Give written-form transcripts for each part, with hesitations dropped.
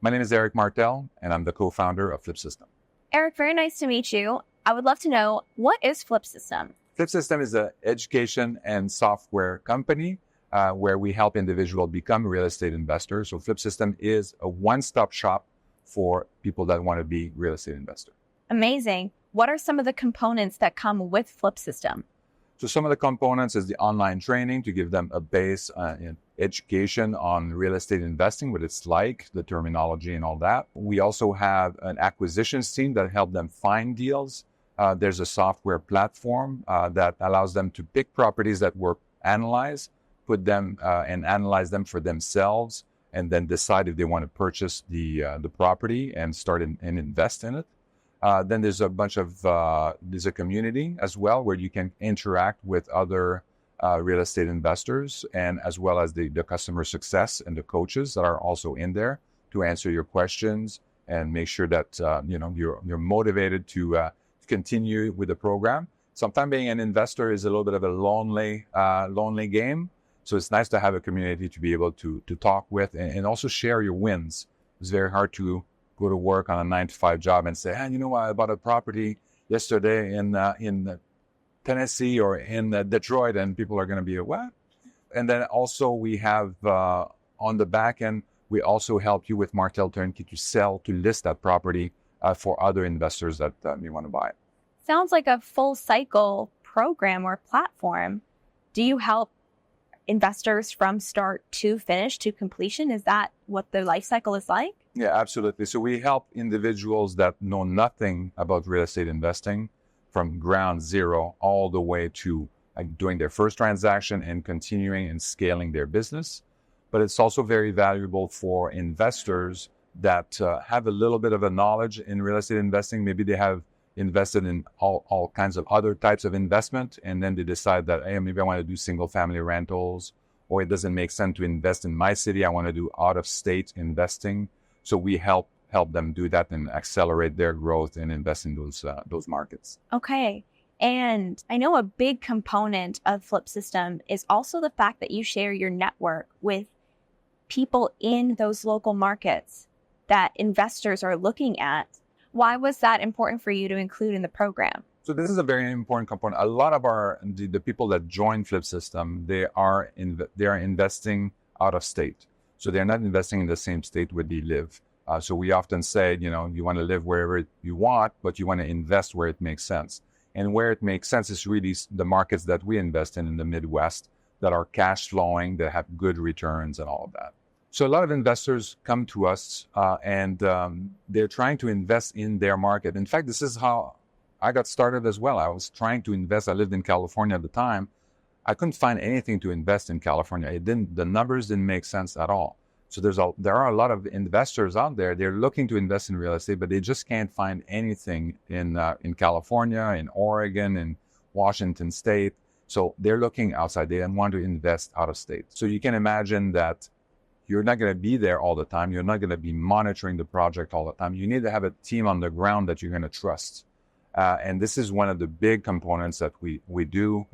My name is Eric Martel, and I'm the co-founder of FlipSystem. Eric, very nice to meet you. I would love to know, what is FlipSystem? FlipSystem is an education and software company where we help individuals become real estate investors. So FlipSystem is a one-stop shop for people that want to be real estate investors. Amazing. What are some of the components that come with FlipSystem? So some of the components is the online training to give them a base in education on real estate investing, what it's like, the terminology and all that. We also have an acquisitions team that help them find deals. There's a software platform that allows them to pick properties that were analyzed, put them and analyze them for themselves, and then decide if they want to purchase the property and start and invest in it. Then there's a bunch of, there's a community as well where you can interact with other real estate investors, and as well as the customer success and the coaches that are also in there to answer your questions and make sure that you're motivated to continue with the program. Sometimes being an investor is a little bit of a lonely game. So it's nice to have a community to be able to talk with and also share your wins. It's very hard to go to work on a 9-to-5 job and say, hey, you know what, I bought a property yesterday in Tennessee or in Detroit, and people are going to be, what? And then also we have on the back end, we also help you with MartelTurnkey to list that property for other investors that may want to buy it. Sounds like a full cycle program or platform. Do you help investors from start to finish to completion? Is that what the life cycle is like? Yeah, absolutely. So we help individuals that know nothing about real estate investing from ground zero all the way to doing their first transaction and continuing and scaling their business. But it's also very valuable for investors that have a little bit of a knowledge in real estate investing. Maybe they have invested in all kinds of other types of investment, and then they decide that, hey, maybe I want to do single family rentals, or it doesn't make sense to invest in my city. I want to do out of state investing. So we help them do that and accelerate their growth and invest in those markets. Okay. And I know a big component of FlipSystem is also the fact that you share your network with people in those local markets that investors are looking at. Why was that important for you to include in the program? So this is a very important component. A lot of the people that join FlipSystem, they are investing out of state. So they're not investing in the same state where they live. So we often say, you want to live wherever you want, but you want to invest where it makes sense. And where it makes sense is really the markets that we invest in the Midwest that are cash flowing, that have good returns and all of that. So a lot of investors come to us and they're trying to invest in their market. In fact, this is how I got started as well. I was trying to invest. I lived in California at the time. I couldn't find anything to invest in California. The numbers didn't make sense at all. So there are a lot of investors out there. They're looking to invest in real estate, but they just can't find anything in California, in Oregon, in Washington State. So they're looking outside. They want to invest out of state. So you can imagine that you're not going to be there all the time. You're not going to be monitoring the project all the time. You need to have a team on the ground that you're going to trust. And this is one of the big components that we do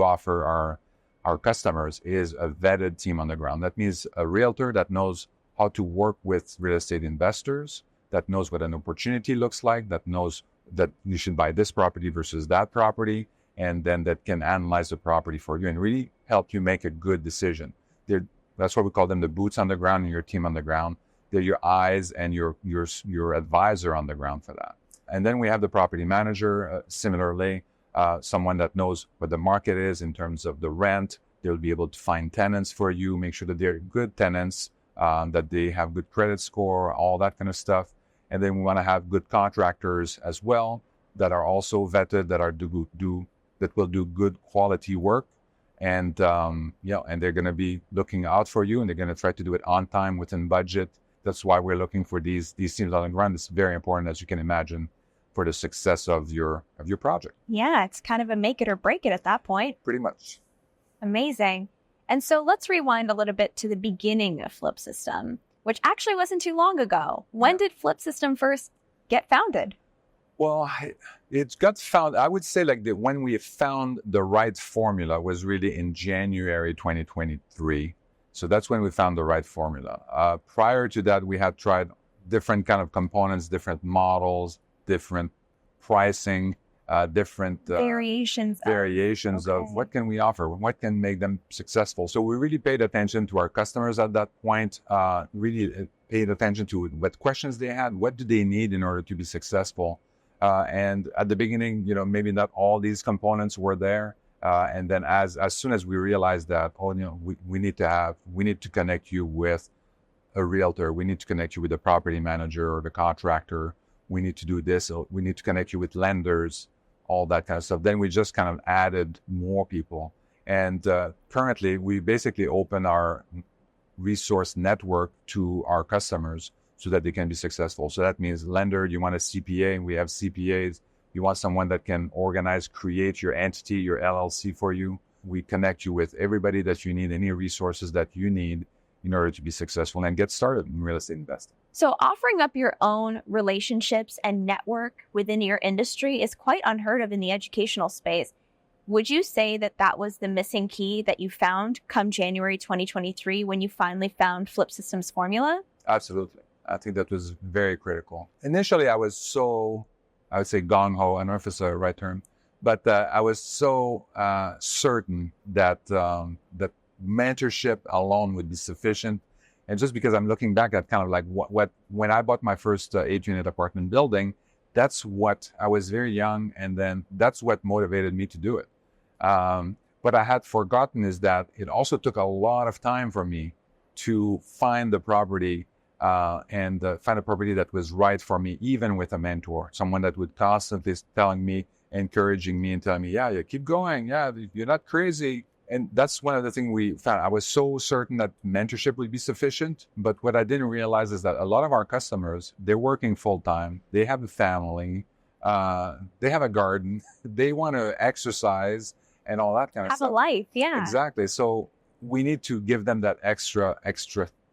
offer our customers is a vetted team on the ground. That means a realtor that knows how to work with real estate investors, that knows what an opportunity looks like, that knows that you should buy this property versus that property, and then that can analyze the property for you and really help you make a good decision. That's why we call them the boots on the ground and your team on the ground. They're your eyes and your advisor on the ground for that. And then we have the property manager, similarly, someone that knows what the market is in terms of the rent. They'll be able to find tenants for you, make sure that they're good tenants, that they have good credit score, all that kind of stuff. And then we want to have good contractors as well that are also vetted, that will do good quality work. And and they're going to be looking out for you, and they're going to try to do it on time, within budget. That's why we're looking for these teams on the ground. It's very important, as you can imagine, for the success of your project. Yeah, it's kind of a make it or break it at that point. Pretty much. Amazing. And so let's rewind a little bit to the beginning of FlipSystem, which actually wasn't too long ago. When did FlipSystem first get founded? Well, it got found, I would say when we found the right formula was really in January 2023. So that's when we found the right formula. Prior to that, we had tried different kind of components, different models, different pricing, different variations of what can we offer, what can make them successful. So we really paid attention to our customers at that point, really paid attention to what questions they had, what do they need in order to be successful. And at the beginning, maybe not all these components were there. And then as soon as we realized that, we need to connect you with a realtor, we need to connect you with the property manager or the contractor, we need to do this, or we need to connect you with lenders, all that kind of stuff. Then we just kind of added more people. And currently, we basically open our resource network to our customers so that they can be successful. So that means lender, you want a CPA, we have CPAs. You want someone that can organize, create your entity, your LLC for you. We connect you with everybody that you need, any resources that you need in order to be successful and get started in real estate investing. So offering up your own relationships and network within your industry is quite unheard of in the educational space. Would you say that that was the missing key that you found come January 2023 when you finally found FlipSystem's formula? Absolutely. I think that was very critical. Initially, I would say gung-ho, I don't know if it's the right term, but I was so certain that that mentorship alone would be sufficient. And just because I'm looking back at kind of like what when I bought my first 8-unit apartment building, that's what I was very young, and then that's what motivated me to do it. What I had forgotten is that it also took a lot of time for me to find the property and find a property that was right for me, even with a mentor, someone that would constantly telling me, encouraging me and telling me, yeah, keep going. Yeah, you're not crazy. And that's one of the things we found. I was so certain that mentorship would be sufficient. But what I didn't realize is that a lot of our customers, they're working full time. They have a family. They have a garden. They want to exercise and all that kind of stuff. Have a life, yeah. Exactly. So we need to give them that extra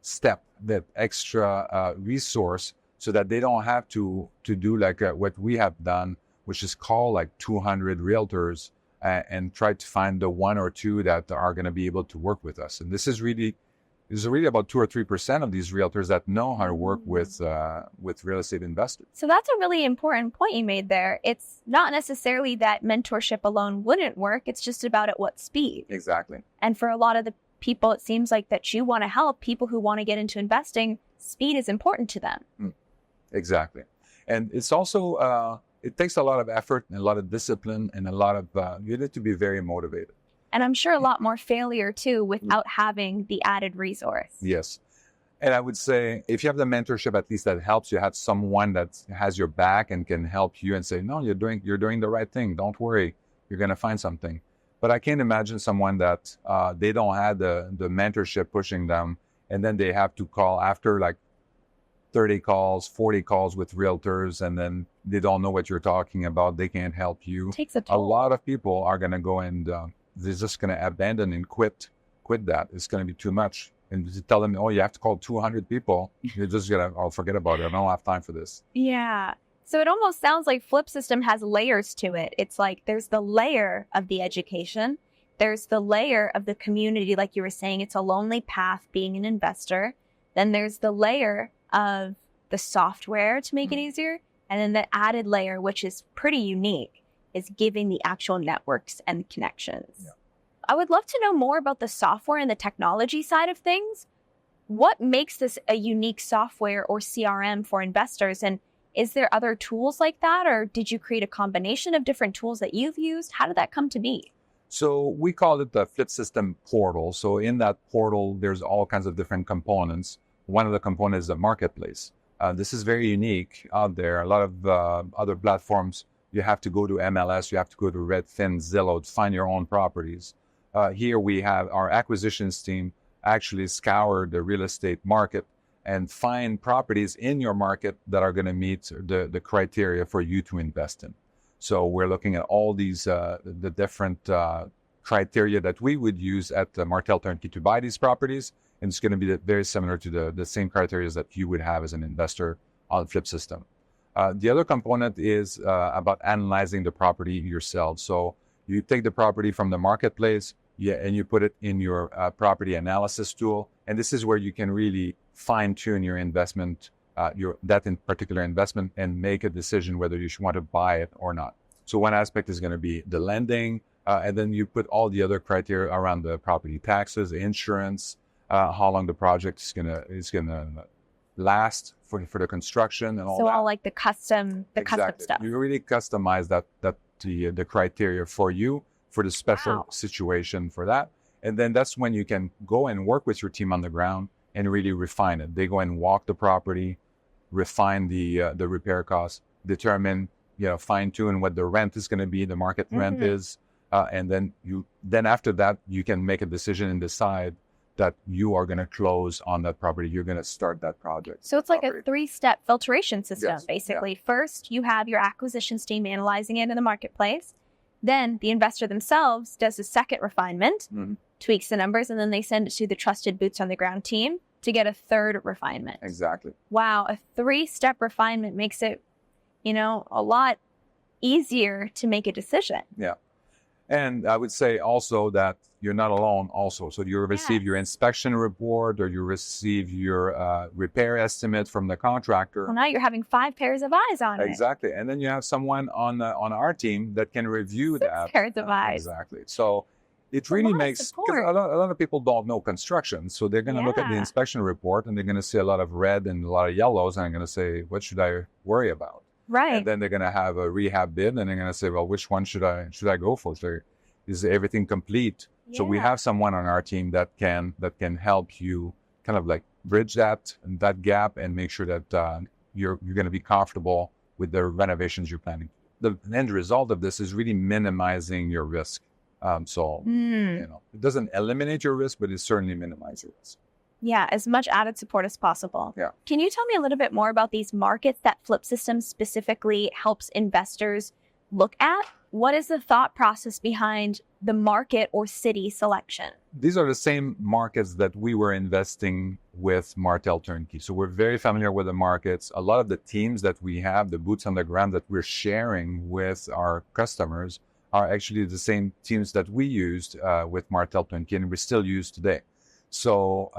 step, that extra resource, so that they don't have to do like what we have done, which is call like 200 realtors and try to find the one or two that are going to be able to work with us. And this is really about 2 or 3% of these realtors that know how to work with real estate investors. So that's a really important point you made there. It's not necessarily that mentorship alone wouldn't work. It's just about at what speed. Exactly. And for a lot of the people, it seems like that you want to help people who want to get into investing, speed is important to them. Exactly. And it's also, it takes a lot of effort and a lot of discipline and a lot of, you need to be very motivated. And I'm sure a lot more failure too without having the added resource. Yes. And I would say if you have the mentorship, at least that helps you have someone that has your back and can help you and say, no, you're doing the right thing. Don't worry. You're going to find something. But I can't imagine someone that they don't have the mentorship pushing them, and then they have to call after like 30 calls, 40 calls with realtors, and then they don't know what you're talking about. They can't help you. It takes a toll. A lot of people are going to go and they're just going to abandon and quit that. It's going to be too much. And you tell them, oh, you have to call 200 people. You're just going to, oh, forget about it. I don't have time for this. Yeah. So it almost sounds like FlipSystem has layers to it. It's like there's the layer of the education. There's the layer of the community. Like you were saying, it's a lonely path being an investor. Then there's the layer of the software to make it easier. And then the added layer, which is pretty unique, is giving the actual networks and the connections. Yeah. I would love to know more about the software and the technology side of things. What makes this a unique software or CRM for investors? And is there other tools like that? Or did you create a combination of different tools that you've used? How did that come to be? So we call it the FlipSystem portal. So in that portal, there's all kinds of different components. One of the components is the marketplace. This is very unique out there. A lot of other platforms, you have to go to MLS, you have to go to Redfin, Zillow to find your own properties. Here we have our acquisitions team actually scour the real estate market and find properties in your market that are going to meet the criteria for you to invest in. So we're looking at all these, the different criteria that we would use at MartelTurnkey to buy these properties. And it's going to be very similar to the same criteria that you would have as an investor on FlipSystem. The other component is about analyzing the property yourself. So you take the property from the marketplace, and you put it in your property analysis tool. And this is where you can really fine-tune your investment that in particular investment and make a decision whether you should want to buy it or not. So one aspect is going to be the lending, and then you put all the other criteria around the property taxes, insurance, how long the project is gonna last for the construction and all that. So all like the custom stuff. You really customize the criteria for you for the special situation for that. And then that's when you can go and work with your team on the ground and really refine it. They go and walk the property, refine the repair costs, determine, fine tune what the rent is going to be, the market rent is, and then after that you can make a decision and decide that you are going to close on that property. You're going to start that project. So it's like a 3-step filtration system, basically. Yeah. First, you have your acquisitions team analyzing it in the marketplace. Then the investor themselves does a second refinement, tweaks the numbers, and then they send it to the trusted boots on the ground team to get a third refinement. Exactly. Wow. A 3-step refinement makes it, a lot easier to make a decision. Yeah. And I would say also that you're not alone also. So you receive your inspection report or you receive your repair estimate from the contractor. Well, now you're having 5 pairs of eyes on it. Exactly. And then you have someone on our team that can review 6 that. pairs of eyes. Exactly. So it really makes, because a lot of people don't know construction. So they're going to look at the inspection report and they're going to see a lot of red and a lot of yellows. And they're going to say, what should I worry about? Right. And then they're going to have a rehab bid and they're going to say, well, which one should I go for? So is everything complete? Yeah. So we have someone on our team that can help you kind of like bridge that gap and make sure that you're going to be comfortable with the renovations you're planning. The end result of this is really minimizing your risk. It doesn't eliminate your risk, but it certainly minimizes your risk. Yeah, as much added support as possible. Yeah. Can you tell me a little bit more about these markets that FlipSystem specifically helps investors look at? What is the thought process behind the market or city selection? These are the same markets that we were investing with MartelTurnkey. So we're very familiar with the markets. A lot of the teams that we have, the boots on the ground that we're sharing with our customers are actually the same teams that we used with MartelTurnkey and we still use today. So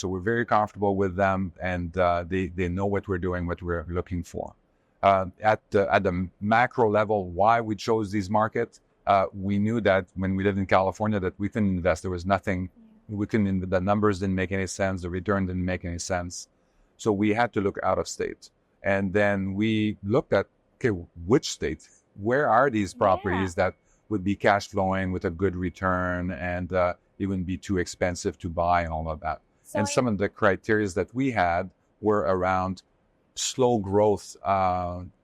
we're very comfortable with them and they know what we're doing, what we're looking for. At the macro level, why we chose these markets, we knew that when we lived in California that we couldn't invest. There was nothing. The numbers didn't make any sense. The return didn't make any sense. So we had to look out of state. And then we looked at, which state? Where are these properties that would be cash flowing with a good return and it wouldn't be too expensive to buy and all of that. And some of the criteria that we had were around slow growth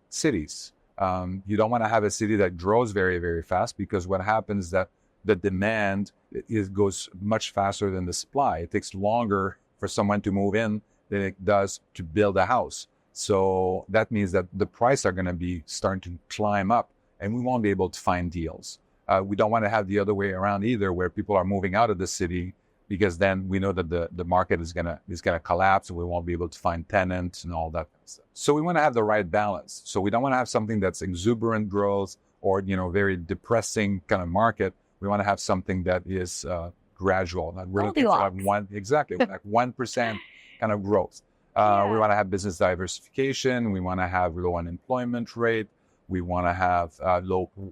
cities. You don't want to have a city that grows very, very fast because what happens is that the demand goes much faster than the supply. It takes longer for someone to move in than it does to build a house. So that means that the price are going to be starting to climb up and we won't be able to find deals. We don't want to have the other way around either, where people are moving out of the city because then we know that the market is gonna collapse and we won't be able to find tenants and all that kind of stuff. So we want to have the right balance. So we don't want to have something that's exuberant growth or very depressing kind of market. We want to have something that is gradual. We're looking for like 1% kind of growth. We want to have business diversification. We want to have low unemployment rate. We want to have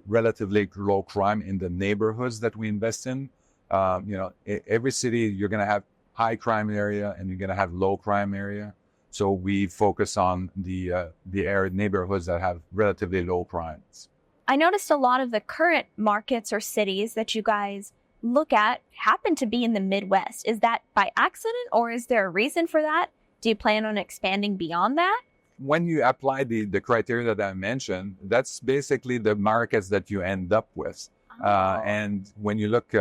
relatively low crime in the neighborhoods that we invest in. Every city, you're going to have high crime area and you're going to have low crime area. So we focus on the area neighborhoods that have relatively low crimes. I noticed a lot of the current markets or cities that you guys look at happen to be in the Midwest. Is that by accident or is there a reason for that? Do you plan on expanding beyond that? When you apply the criteria that I mentioned, that's basically the markets that you end up with. And when you look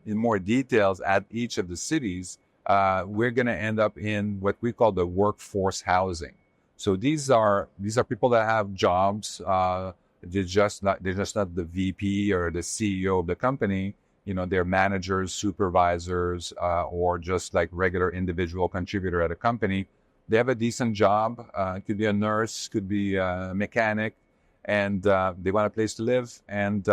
in more details at each of the cities, we're going to end up in what we call the workforce housing. So these are people that have jobs. They're just not the VP or the CEO of the company. They're managers, supervisors, or just like regular individual contributor at a company. They have a decent job. It could be a nurse, could be a mechanic, and they want a place to live. And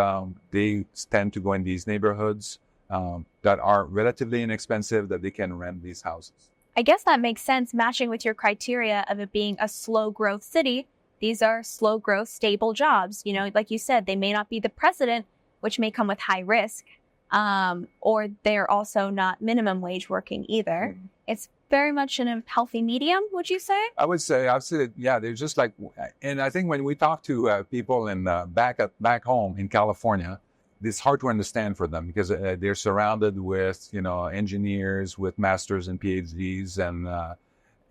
they tend to go in these neighborhoods that are relatively inexpensive, that they can rent these houses. I guess that makes sense, matching with your criteria of it being a slow growth city. These are slow growth, stable jobs. You know, like you said, they may not be the president, which may come with high risk, or they're also not minimum wage working either. Mm-hmm. It's very much in a healthy medium, would you say? I would say, yeah, they're just like, and I think when we talk to people in back home in California, it's hard to understand for them because they're surrounded with, engineers with masters and PhDs,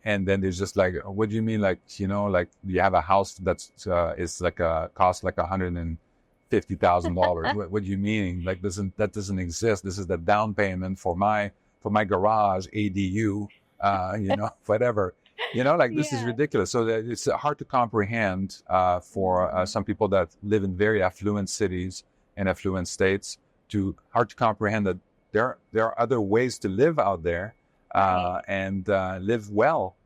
and then there's just like, what do you mean? Like, like you have a house that's is like cost like $150,000. What do you mean? Like, that doesn't exist. This is the down payment for my garage ADU, whatever. This is ridiculous. So that it's hard to comprehend for some people that live in very affluent cities and affluent states. Hard to comprehend that there are other ways to live out there and live well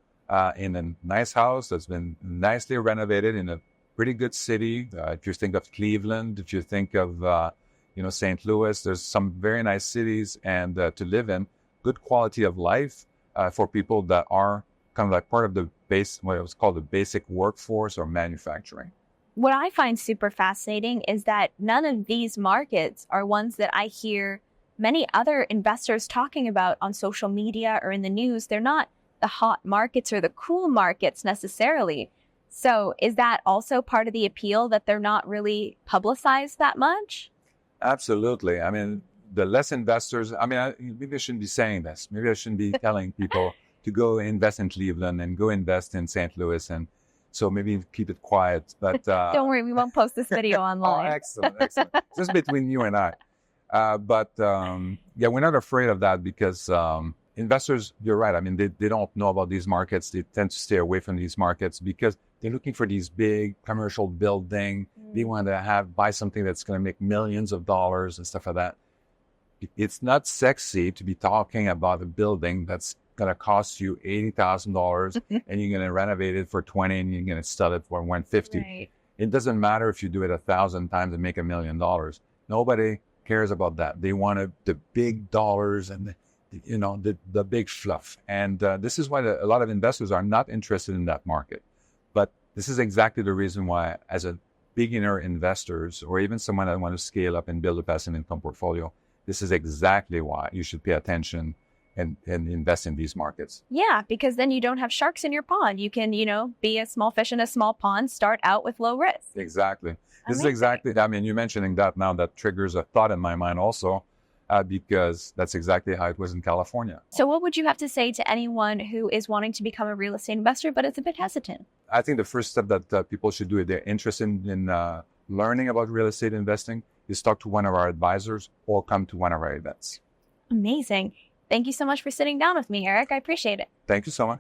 in a nice house that's been nicely renovated in a pretty good city. If you think of Cleveland, if you think of St. Louis, there's some very nice cities and to live in. Good quality of life for people that are kind of like part of what it was called the basic workforce or manufacturing. What I find super fascinating is that none of these markets are ones that I hear many other investors talking about on social media or in the news. They're not the hot markets or the cool markets necessarily. So is that also part of the appeal, that they're not really publicized that much? Absolutely. I mean, the less investors, maybe I shouldn't be saying this. Maybe I shouldn't be telling people to go invest in Cleveland and go invest in St. Louis. And so maybe keep it quiet. But don't worry, we won't post this video online. Oh, excellent. Just between you and I. We're not afraid of that because investors, you're right. I mean, they don't know about these markets. They tend to stay away from these markets because they're looking for these big commercial building. They want to buy something that's going to make millions of dollars and stuff like that. It's not sexy to be talking about a building that's going to cost you $80,000 and you're going to renovate it for 20 and you're going to sell it for 150. Right. It doesn't matter if you do it 1,000 times and make $1 million. Nobody cares about that. They want the big dollars and the big fluff. And this is why a lot of investors are not interested in that market. But this is exactly the reason why, as a beginner investors or even someone that want to scale up and build a passive income portfolio, this is exactly why you should pay attention and invest in these markets. Yeah, because then you don't have sharks in your pond. You can, be a small fish in a small pond, start out with low risk. Exactly. This is exactly, you mentioning that now, that triggers a thought in my mind also, because that's exactly how it was in California. So what would you have to say to anyone who is wanting to become a real estate investor, but is a bit hesitant? I think the first step that people should do if they're interested in learning about real estate investing is talk to one of our advisors or come to one of our events. Amazing. Thank you so much for sitting down with me, Eric. I appreciate it. Thank you so much.